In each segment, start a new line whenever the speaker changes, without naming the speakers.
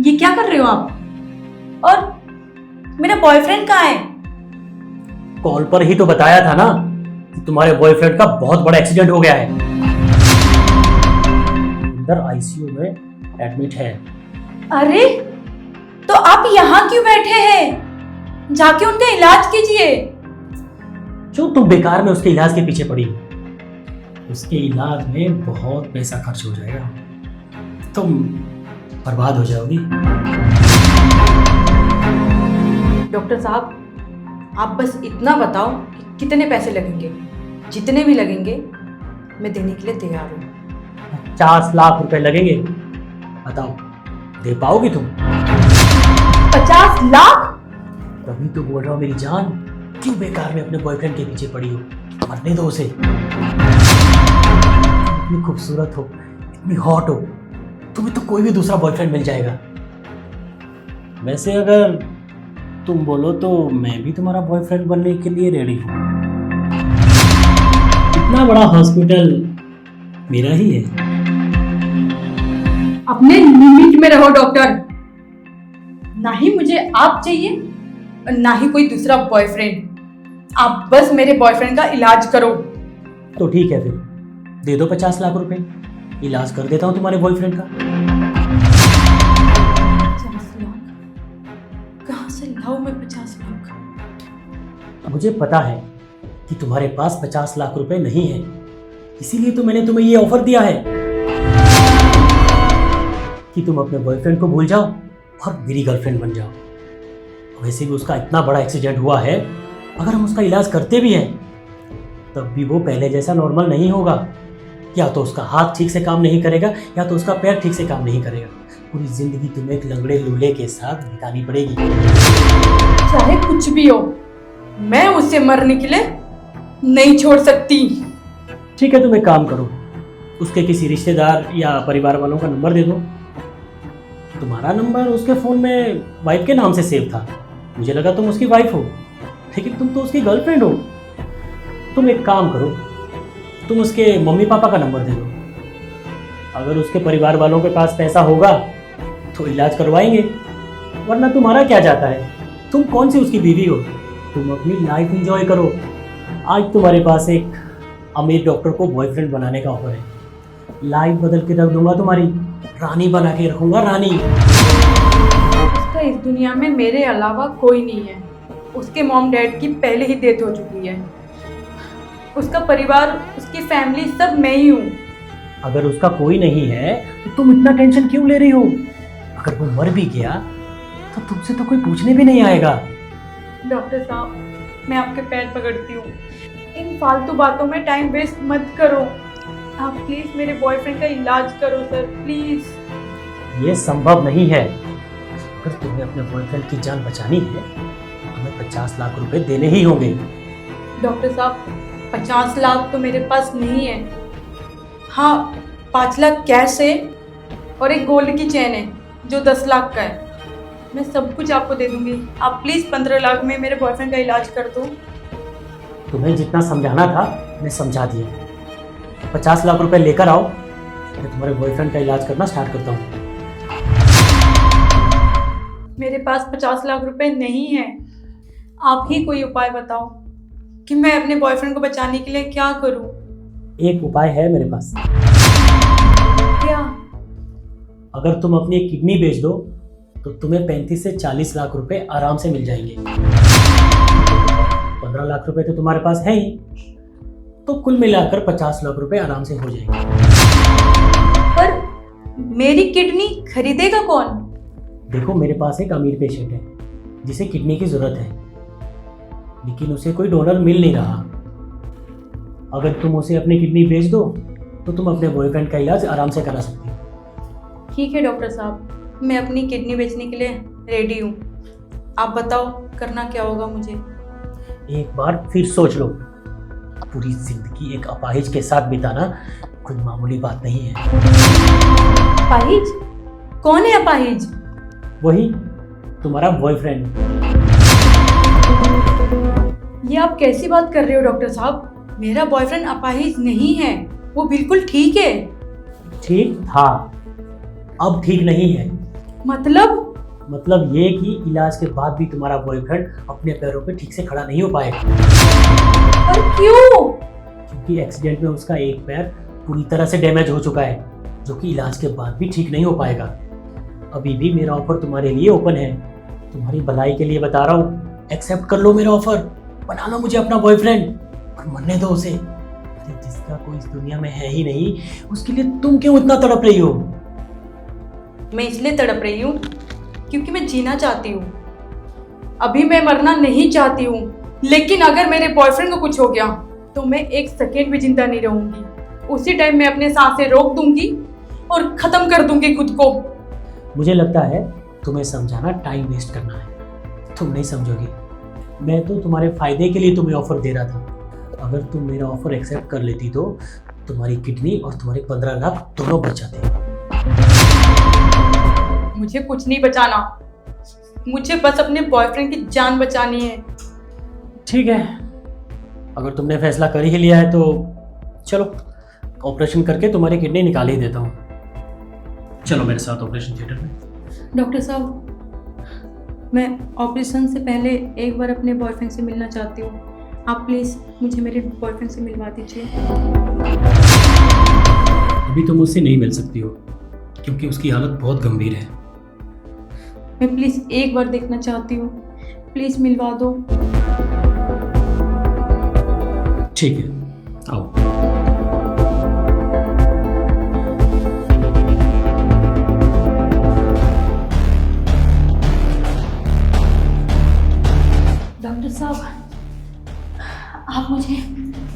ये क्या कर रहे हो आप? और मेरा बॉयफ्रेंड कहाँ है?
कॉल पर ही तो बताया था ना कि तुम्हारे बॉयफ्रेंड का बहुत बड़ा एक्सीडेंट हो गया है, अंदर आईसीयू में एडमिट है।
अरे तो आप यहाँ क्यों बैठे हैं? जाके उनका इलाज कीजिए।
जो तुम बेकार में उसके इलाज के पीछे पड़ी हो, उसके इलाज में बहुत पैसा खर्च हो जाएगा, तुम बर्बाद हो जाओगी।
डॉक्टर साहब, आप बस इतना बताओ कि कितने पैसे लगेंगे। जितने भी लगेंगे मैं देने के लिए तैयार हूँ।
50 लाख रुपए लगेंगे, बताओ दे पाओगी तुम?
50 लाख?
तभी तो बोल रहा हूँ मेरी जान, क्यों बेकार में अपने बॉयफ्रेंड के पीछे पड़ी हो? मरने दो उसे। इतनी खूबसूरत हो, इतनी हॉट हो, तुम्हें तो कोई भी दूसरा बॉयफ्रेंड मिल जाएगा। वैसे अगर तुम बोलो तो मैं भी तुम्हारा बॉयफ्रेंड बनने के लिए रेडी हूँ। इतना बड़ा हॉस्पिटल मेरा ही है।
अपने लिमिट में रहो डॉक्टर। ना ही मुझे आप चाहिए और ना ही कोई दूसरा बॉयफ्रेंड। आप बस मेरे बॉयफ्रेंड का इलाज करो।
तो ठीक है, फिर दे दो 50 लाख रुपए, इलाज कर देता हूँ तुम्हारे बॉयफ्रेंड का।
50 लाख? कहाँ से लाऊं मैं 50 लाख?
मुझे पता है कि तुम्हारे पास 50 लाख रुपए नहीं है, इसीलिए तो मैंने तुम्हें ये ऑफर दिया है कि तुम अपने बॉयफ्रेंड को भूल जाओ और मेरी गर्लफ्रेंड बन जाओ। वैसे भी उसका इतना बड़ा एक्सीडेंट हुआ है, अगर हम उसका इलाज करते भी हैं तब भी वो पहले जैसा नॉर्मल नहीं होगा। या तो उसका हाथ ठीक से काम नहीं करेगा या तो उसका पैर ठीक से काम नहीं करेगा। पूरी जिंदगी तुम्हें एक लंगड़े लूले के साथ बितानी पड़ेगी।
चाहे कुछ भी हो, मैं उससे मरने के लिए नहीं छोड़ सकती।
ठीक है, तुम एक काम करो, उसके किसी रिश्तेदार या परिवार वालों का नंबर दे दो। तुम्हारा नंबर उसके फ़ोन में वाइफ के नाम से सेव था, मुझे लगा तुम उसकी वाइफ हो, लेकिन तुम तो उसकी गर्लफ्रेंड हो। तुम एक काम करो, तुम उसके मम्मी पापा का नंबर दे दो। अगर उसके परिवार वालों के पास पैसा होगा तो इलाज करवाएंगे, वरना तुम्हारा क्या जाता है? तुम कौन सी उसकी बीवी हो? तुम अपनी लाइफ एंजॉय करो। आज तुम्हारे पास एक अमीर डॉक्टर को बॉयफ्रेंड बनाने का ऑफर है, लाइफ बदल के रख दूंगा तुम्हारी, रानी बना के रखूंगा, रानी।
उसका इस दुनिया में मेरे अलावा कोई नहीं है। उसके मॉम डैड की पहले ही डेथ हो चुकी है। उसका परिवार, उसकी फैमिली सब मैं ही हूँ।
अगर उसका कोई नहीं है तो तुम इतना टेंशन क्यों ले रही हो? अगर वो मर भी गया तो तुमसे तो कोई पूछने भी नहीं आएगा।
डॉक्टर साहब, मैं आपके पैर पकड़ती हूँ, इन फालतू बातों में टाइम वेस्ट मत करो। आप प्लीज मेरे बॉयफ्रेंड का इलाज करो सर, प्लीज।
ये संभव नहीं है। अगर तुम्हें अपने बॉयफ्रेंड की जान बचानी है तो तुम्हें 50 लाख रुपए देने ही होंगे।
डॉक्टर साहब, 50 लाख तो मेरे पास नहीं है। हाँ, 5 लाख कैश है और एक गोल्ड की चेन है जो 10 लाख का है। मैं सब कुछ आपको दे दूंगी। आप प्लीज 15 लाख में मेरे बॉयफ्रेंड का इलाज कर दो।
तुम्हें जितना समझाना था मैं समझा दिया। 50 लाख रुपए लेकर आओ, मैं तुम्हारे बॉयफ्रेंड का इलाज करना स्टार्ट करता हूँ।
मेरे पास 50 लाख रुपए नहीं है। आप ही कोई उपाय बताओ कि मैं अपने बॉयफ्रेंड को बचाने के लिए क्या करूं।
एक उपाय है मेरे पास।
क्या?
अगर तुम अपनी एक किडनी बेच दो तो तुम्हें 35 से 40 लाख रुपए आराम से मिल जाएंगे। 15 लाख रुपए तो तुम्हारे पास है ही, तो कुल मिलाकर 50 लाख रुपए आराम से हो जाएंगे।
पर मेरी किडनी खरीदेगा कौन?
देखो, मेरे पास एक अमीर पेशेंट है जिसे किडनी की जरूरत है, लेकिन उसे कोई डोनर मिल नहीं रहा। अगर तुम उसे अपनी किडनी बेच दो तो तुम अपने बॉयफ्रेंड का इलाज आराम से करा सकती हो।
ठीक है डॉक्टर साहब, मैं अपनी किडनी बेचने के लिए रेडी हूँ। आप बताओ करना क्या होगा मुझे।
एक बार फिर सोच लो, पूरी जिंदगी एक अपाहिज के साथ बिताना कोई मामूली बात नहीं है।
अपाहिज? कौन है अपाहिज?
वही तुम्हारा बॉयफ्रेंड।
ये आप कैसी बात कर रहे हो डॉक्टर साहब? मेरा बॉयफ्रेंड अपाहिज नहीं है, वो बिल्कुल ठीक है।
ठीक था, अब ठीक नहीं है। मतलब ये कि इलाज के बाद भी तुम्हारा बॉयफ्रेंड अपने पैरों पे ठीक से खड़ा नहीं हो पाएगा।
पर क्यों?
क्योंकि एक्सीडेंट में उसका एक पैर पूरी तरह से डैमेज हो चुका है, जो कि इलाज के बाद भी ठीक नहीं हो पाएगा। अभी भी मेरा ऑफर तुम्हारे लिए ओपन है, तुम्हारी भलाई के लिए बता रहा हूँ। एक्सेप्ट कर लो मेरा ऑफर, बना लो मुझे अपना बॉयफ्रेंड और मरने दो उसे। अरे जिसका कोई इस दुनिया में है ही नहीं, उसके लिए तुम क्यों इतना तड़प रही हो?
मैं इसलिए तड़प रही हूँ क्योंकि मैं जीना चाहती हूँ। अभी मैं मरना नहीं चाहती हूँ, लेकिन अगर मेरे बॉयफ्रेंड को कुछ हो गया तो मैं एक सेकेंड भी जिंदा नहीं रहूंगी। उसी टाइम मैं अपने सांसें रोक दूंगी और खत्म कर दूंगी खुद को।
मुझे लगता है तुम्हें समझाना टाइम वेस्ट करना है, तुम नहीं समझोगी। मैं तो तुम्हारे फायदे के लिए तुम्हें ऑफर दे रहा था। अगर तुम मेरा ऑफर एक्सेप्ट कर लेती तो तुम्हारी किडनी और तुम्हारे 15 लाख दोनों बच जाते।
मुझे कुछ नहीं बचाना, मुझे बस अपने बॉयफ्रेंड की जान बचानी है।
ठीक है, अगर तुमने फैसला कर ही लिया है तो चलो ऑपरेशन करके तुम्हारी किडनी निकाल ही देता हूँ। चलो मेरे साथ ऑपरेशन थिएटर में।
डॉक्टर साहब, मैं ऑपरेशन से पहले एक बार अपने बॉयफ्रेंड से मिलना चाहती हूँ। आप प्लीज़ मुझे मेरे बॉयफ्रेंड से मिलवा दीजिए।
अभी तुम मुझसे नहीं मिल सकती हो क्योंकि उसकी हालत बहुत गंभीर है।
मैं प्लीज़ एक बार देखना चाहती हूँ, प्लीज़ मिलवा दो।
ठीक है, आओ।
डॉक्टर साहब, आप मुझे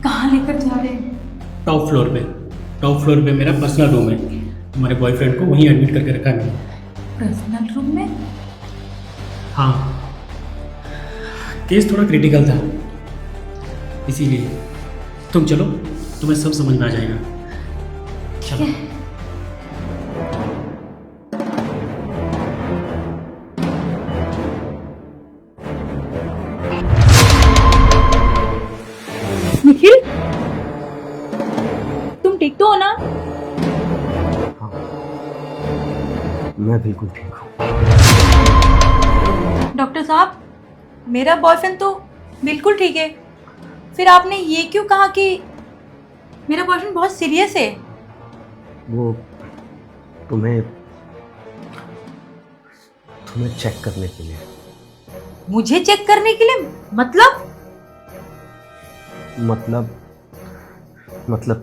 कहाँ लेकर जा रहे हैं?
टॉप फ्लोर पे मेरा पर्सनल रूम है। तुम्हारे बॉयफ्रेंड को वहीं एडमिट करके रखा है मैंने।
पर्सनल रूम में?
हाँ, केस थोड़ा क्रिटिकल था, इसीलिए तुम चलो, तुम्हें सब समझ में आ जाएगा। चलो।
निखिल, तुम ठीक तो हो ना?
हाँ, मैं बिल्कुल ठीक हूँ।
डॉक्टर साहब, मेरा बॉयफ्रेंड तो बिल्कुल ठीक है, फिर आपने ये क्यों कहा कि मेरा बॉयफ्रेंड बहुत सीरियस है?
वो तुम्हें चेक करने के लिए।
मुझे चेक करने के लिए?
मतलब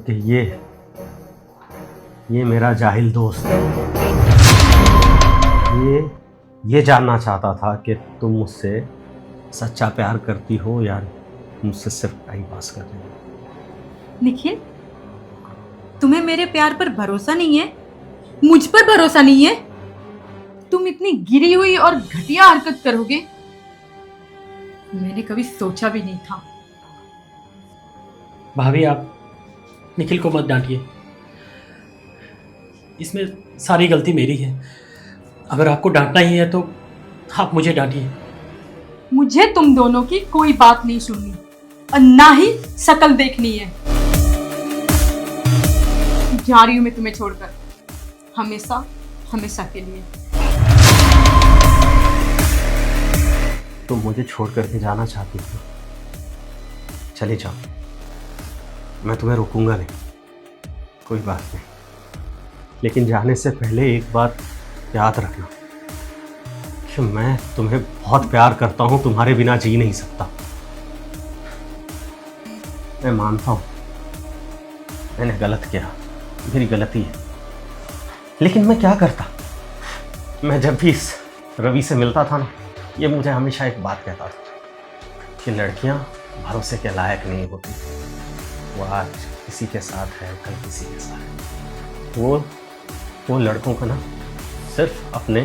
कि ये मेरा जाहिल दोस्त ये जानना चाहता था कि तुम मुझसे सच्चा प्यार करती हो या मुझसे सिर्फ टाइम पास कर रही हो।
निखिल, तुम्हें मेरे प्यार पर भरोसा नहीं है, मुझ पर भरोसा नहीं है? तुम इतनी गिरी हुई और घटिया हरकत करोगे, मैंने कभी सोचा भी नहीं था।
भाभी, आप निखिल को मत डांटिए, इसमें सारी गलती मेरी है। अगर आपको डांटना ही है तो आप मुझे डांटिए।
मुझे तुम दोनों की कोई बात नहीं सुननी और ना ही शक्ल देखनी है। जा रही हूं मैं तुम्हें छोड़कर, हमेशा हमेशा के लिए।
तुम मुझे छोड़ करके जाना चाहती हो? चले जाओ, मैं तुम्हें रोकूंगा नहीं, कोई बात नहीं। लेकिन जाने से पहले एक बात याद रखना कि मैं तुम्हें बहुत प्यार करता हूँ, तुम्हारे बिना जी नहीं सकता। मैं मानता हूँ मैंने गलत किया, मेरी गलती है, लेकिन मैं क्या करता। मैं जब भी इस रवि से मिलता था ना, ये मुझे हमेशा एक बात कहता था कि लड़कियाँ भरोसे के लायक नहीं होती। वो आज किसी के साथ है, कल किसी के साथ है। वो लड़कों को ना सिर्फ अपने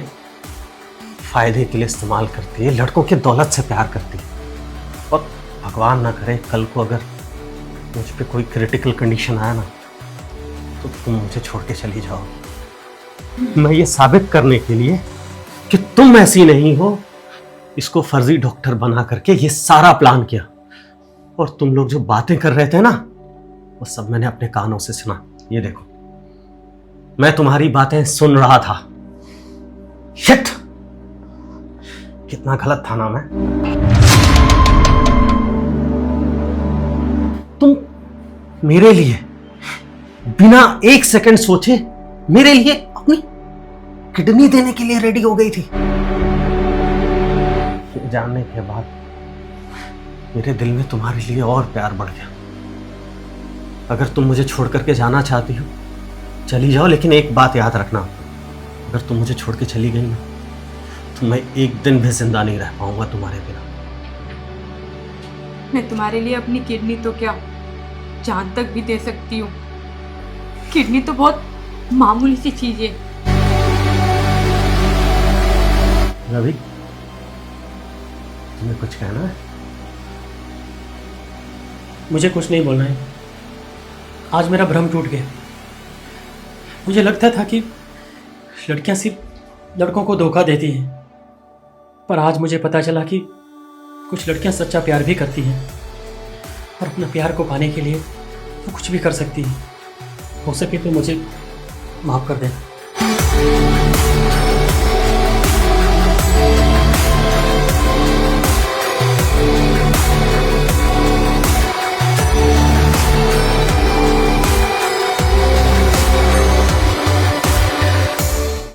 फ़ायदे के लिए इस्तेमाल करती है, लड़कों की दौलत से प्यार करती है। और भगवान ना करे कल को अगर मुझ पे कोई क्रिटिकल कंडीशन आया ना, तो तुम मुझे छोड़ के चली जाओगी। मैं ये साबित करने के लिए कि तुम ऐसी नहीं हो, इसको फर्जी डॉक्टर बना करके ये सारा प्लान किया। और तुम लोग जो बातें कर रहे थे ना, वो सब मैंने अपने कानों से सुना। ये देखो, मैं तुम्हारी बातें सुन रहा था। शिट! कितना गलत था ना मैं। तुम मेरे लिए बिना एक सेकंड सोचे मेरे लिए अपनी किडनी देने के लिए रेडी हो गई थी। ये जानने के बाद मेरे दिल में तुम्हारे लिए और प्यार बढ़ गया। अगर तुम मुझे छोड़ करके जाना चाहती हो चली जाओ, लेकिन एक बात याद रखना, अगर तुम मुझे छोड़ के चली गई ना तो मैं एक दिन भी जिंदा नहीं रह पाऊंगा तुम्हारे बिना।
मैं तुम्हारे लिए अपनी किडनी तो क्या, जान तक भी दे सकती हूँ। किडनी तो बहुत मामूली सी चीज है।
रवि, तुम्हें कुछ कहना है?
मुझे कुछ नहीं बोलना है। आज मेरा भ्रम टूट गया। मुझे लगता था कि लड़कियां सिर्फ लड़कों को धोखा देती हैं, पर आज मुझे पता चला कि कुछ लड़कियां सच्चा प्यार भी करती हैं और अपना प्यार को पाने के लिए वो कुछ भी कर सकती हैं। हो सके तो मुझे माफ़ कर देना।